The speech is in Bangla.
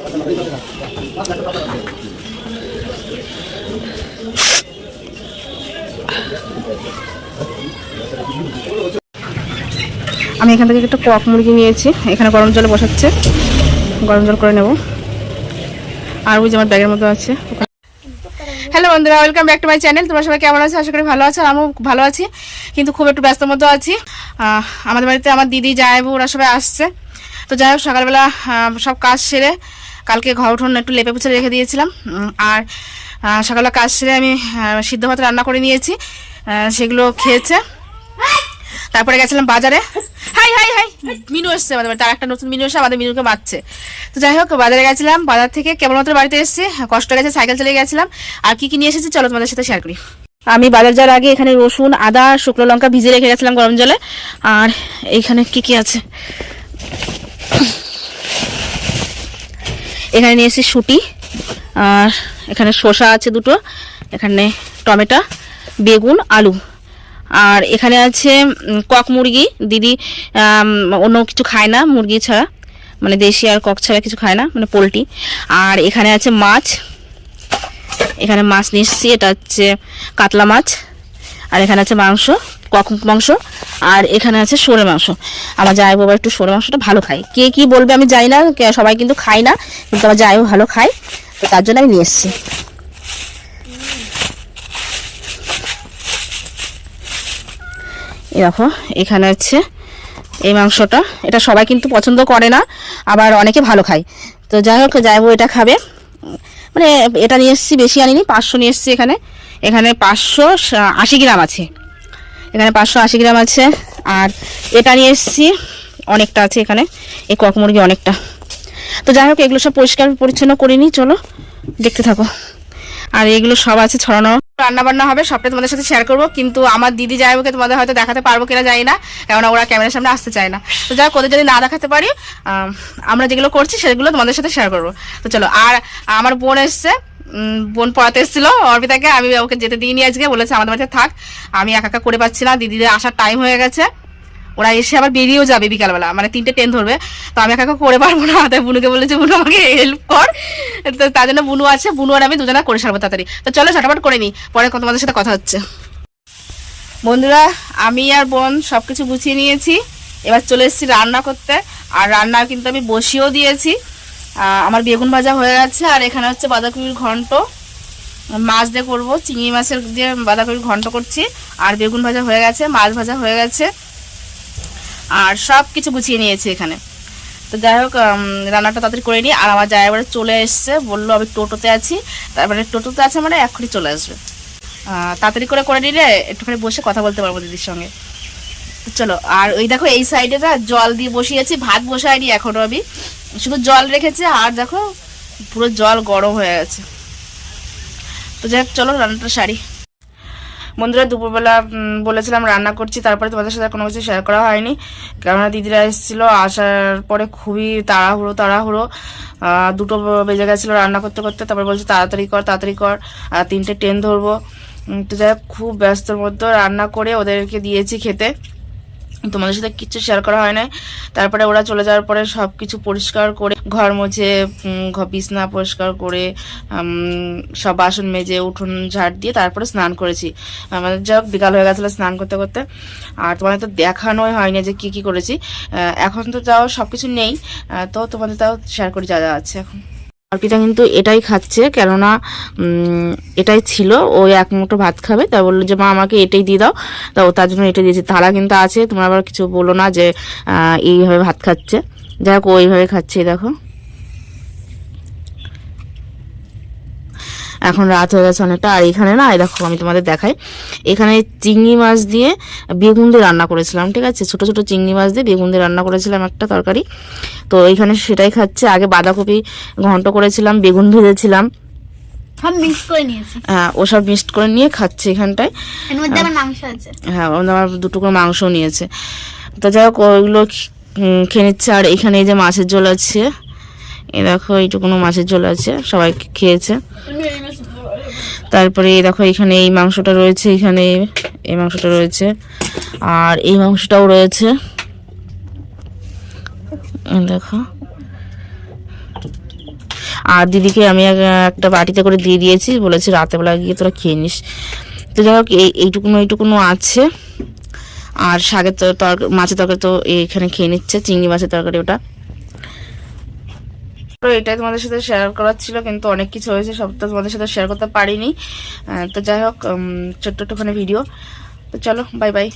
আমি এখান থেকে একটা কক মুরগি নিয়েছি, এখানে গরম জলে বসাচ্ছে, গরম জল করে নেব। আর ওই যে আমার ব্যাগের মধ্যে আছে। হ্যালো বন্ধুরা, welcome back to my channel. তোমরা সবাই কেমন আছো? আশা করি ভালো আছো। আমিও ভালো আছি, কিন্তু খুব একটু ব্যস্ত মতো আছি। আমাদের বাড়িতে আমার দিদি জামাইবু ওরা সবাই আসছে। তো যাই হোক, সকালবেলা সব কাজ সেরে কালকে ঘর উঠোন একটু লেপে পুছে রেখে দিয়েছিলাম। আর সকালবেলা কাজ সেরে আমি সিদ্ধ ভাত রান্না করে নিয়েছি, সেগুলো খেয়েছে। তারপরে গেছিলাম বাজারে। হাই হাই হাই, মিনু এসছে আমাদের বাড়িতে, আর একটা নতুন মিনু এসে আমাদের মিনুকে বাঁচছে। তো যাই হোক, বাজারে গেছিলাম, বাজার থেকে কেবলমাত্র বাড়িতে এসেছি, কষ্ট গেছে, সাইকেল চালিয়ে গেছিলাম। আর কি কি নিয়ে এসেছি চলো তোমাদের সাথে শেয়ার করি। আমি বাজার যাওয়ার আগে এখানে রসুন, আদা, শুকনো লঙ্কা ভিজিয়ে রেখে গেছিলাম গরম জলে। আর এইখানে কি কি আছে, এখানে নিয়ে এসেছি শুঁটি, আর এখানে শসা আছে দুটো, এখানে টমেটো, বেগুন, আলু, আর এখানে আছে কক মুরগি। দিদি অন্য কিছু খায় না মুরগি ছাড়া, মানে দেশি আর কক ছাড়া কিছু খায় না, মানে পোলট্রি। আর এখানে আছে মাছ, এখানে মাছ নিয়ে এসেছি, এটা হচ্ছে কাতলা মাছ। আর এখানে আছে মাংস, কক মাংস। আর এখানে আছে সরে মাংস। আমার জামাই বাবা একটু সরে মাংসটা ভালো খায়, কে কি বলবে আমি জানি না, সবাই কিন্তু খায় না, কিন্তু আমার জামাই ভালো খায়, তো তার জন্য আমি নিয়ে এসেছি। দেখো এখানে হচ্ছে এই মাংসটা, এটা সবাই কিন্তু পছন্দ করে না, আবার অনেকে ভালো খায়। তো যাই হোক, যাইবো এটা খাবে, মানে এটা নিয়ে এসেছি, বেশি আনিনি, 500 নিয়ে এসেছি। এখানে 580 গ্রাম আছে, এখানে 580 গ্রাম আছে। আর এটা নিয়ে এসেছি, অনেকটা আছে এখানে, এই কক মুরগি অনেকটা। তো যাই হোক, এগুলো সব পরিষ্কার পরিচ্ছন্ন করে নিই, চলো দেখতে থাকো। আর এগুলো সব আছে ছড়ানো, রান্না বান্না হবে, সবটা তোমাদের সাথে শেয়ার করবো। কিন্তু আমার দিদি জামাইবাবুকে তোমাদের হয়তো দেখাতে পারবো কিনা জানি না, কেননা ওরা ক্যামেরার সামনে আসতে চায় না। তো যাই হোক, ওদের যদি না দেখাতে পারি, আমরা যেগুলো করছি সেগুলো তোমাদের সাথে শেয়ার করবো। তো চলো। আর আমার বোন এসছে, বোন পড়াতে এসেছিল অর্পিতাকে, আমি ওকে যেতে দিইনি আজকে, বলেছে আমাদের বাড়িতে থাক, আমি একা একা করে পাচ্ছি না, দিদিদের আসার টাইম হয়ে গেছে, ওরা এসে আবার বেরিয়েও যাবে বিকালবেলা, মানে 3টে ট্রেন ধরবে, তো আমি একা একা করে পারবো না। তাই বুনুকে বলেছে, বুনু আমাকে হেল্প কর। তো তার জন্য বুনু আছে, বুনু আর আমি দুজনে করে সারবো তাড়াতাড়ি। তো চলো ঝটাপট করে নিই, পরে তোমাদের সাথে কথা হচ্ছে। বন্ধুরা, আমি আর বোন সব কিছু গুছিয়ে নিয়েছি, এবার চলে এসেছি রান্না করতে। আর রান্না কিন্তু আমি বসিয়েও দিয়েছি। আমার বেগুন ভাজা হয়ে গেছে, আর এখানে হচ্ছে বাঁধাকপির ঘন্ট, মাছ দিয়ে করবো, চিংড়ি মাছের দিয়ে বাঁধাকপির ঘন্ট করছি। আর বেগুন ভাজা হয়ে গেছে, মাছ ভাজা হয়ে গেছে, আর সব কিছু গুছিয়ে নিয়েছি এখানে। তো যাই হোক, রান্নাটা তাড়াতাড়ি করে নিই। আর আমার জায়গা চলে এসছে, বললো আমি টোটোতে আছি, তারপরে টোটোতে আছে মানে এখনই চলে আসবে। তাড়াতাড়ি করে নিলে একটুখানি বসে কথা বলতে পারবো দিদির সঙ্গে। চলো। আর ওই দেখো, এই সাইডে না জল দিয়ে বসিয়েছি, ভাত বসাইনি এখনো, আমি শুধু জল রেখেছি। আর দেখো পুরো জল গরম হয়ে গেছে। তো যাই হোক, চলো রান্নাটা সারি। বন্ধুরা, দুপুরবেলা বলেছিলাম রান্না করছি, তারপরে তোমাদের সাথে কোনো কিছু শেয়ার করা হয়নি, কেননা দিদিরা এসেছিলো, আসার পরে খুবই তাড়াহুড়ো 2টো বেজে গেছিলো রান্না করতে করতে। তারপরে বলছে তাড়াতাড়ি কর 3টে ট্রেন ধরবো। তো যাই হোক, খুব ব্যস্তর মধ্যে রান্না করে ওদেরকে দিয়েছি খেতে, তোমাদের সাথে কিছু শেয়ার করা হয় না। তারপরে ওরা চলে যাওয়ার পরে সব কিছু পরিষ্কার করে, ঘর মুছে, বিছনা পরিষ্কার করে, সব বাসন মেজে, উঠোন ঝাড় দিয়ে তারপরে স্নান করেছি। আমাদের যা বিকাল হয়ে গেছিলো স্নান করতে করতে। আর তোমাদের তো দেখানোই হয়নি যে কি কি করেছি। এখন তো যাও সব কিছু নেই, তো তোমাদের তাও শেয়ার করি যা যা আছে এখন। অর্পিতা কিন্তু এটাই খাচ্ছে, কেননা এটাই ছিল, ওই এক মুঠো ভাত খাবে, তাই বললো যে মা আমাকে এটাই দিয়ে দাও, তা ও তার জন্য এটা দিয়েছে। থালা কিন্তু আছে, তোমরা আবার কিছু বলো না যে এইভাবে ভাত খাচ্ছে। যাই হোক, ও এইভাবে খাচ্ছে। দেখো এখন রাত হয়ে গেছে অনেকটা। আর এখানে না, দেখো আমি তোমাদের দেখাই, এখানে চিংড়ি মাছ দিয়ে বেগুন দিয়ে রান্না করেছিলাম, ঠিক আছে, ছোট ছোট চিংড়ি মাছ দিয়ে বেগুন দিয়ে রান্না করেছিলাম একটা তরকারি। তো এইখানে সেটাই খাচ্ছে। আগে বাঁধাকপি ঘন্ট করেছিলাম, বেগুন ভেজেছিলাম, হ্যাঁ ওসব মিক্সড করে নিয়ে খাচ্ছে এখানটায়। হ্যাঁ, আমার 2 টুকরো মাংস নিয়েছে। তো যাই হোক, ওইগুলো খেয়ে নিচ্ছে। আর এখানে এই যে মাছের ঝোল আছে, এই দেখো এইটুকুনো মাছের ঝোল আছে, সবাই খেয়েছে। তারপরে দেখো এখানে এই মাংসটা রয়েছে, এখানে এই মাংসটা রয়েছে, আর এই মাংসটাও রয়েছে, দেখো। আর দিদিকে আমি একটা বাটিতে করে দিয়ে দিয়েছি, বলেছি রাতেবেলা গিয়ে তোরা খেয়ে নিস। তো যাই হোক এইটুকুনো আছে। আর শাকের মাছের তরকারি তো এখানে খেয়ে নিচ্ছে, চিংড়ি মাছের তরকারি ওটা। তো এটাই তোমাদের সাথে শেয়ার করার ছিল, কিন্তু অনেক কিছু হয়েছে, সবটা তোমাদের সাথে শেয়ার করতে পারিনি। তো যাই হোক ছোট্ট একটুখানি ভিডিও। তো চলো, বাই বাই।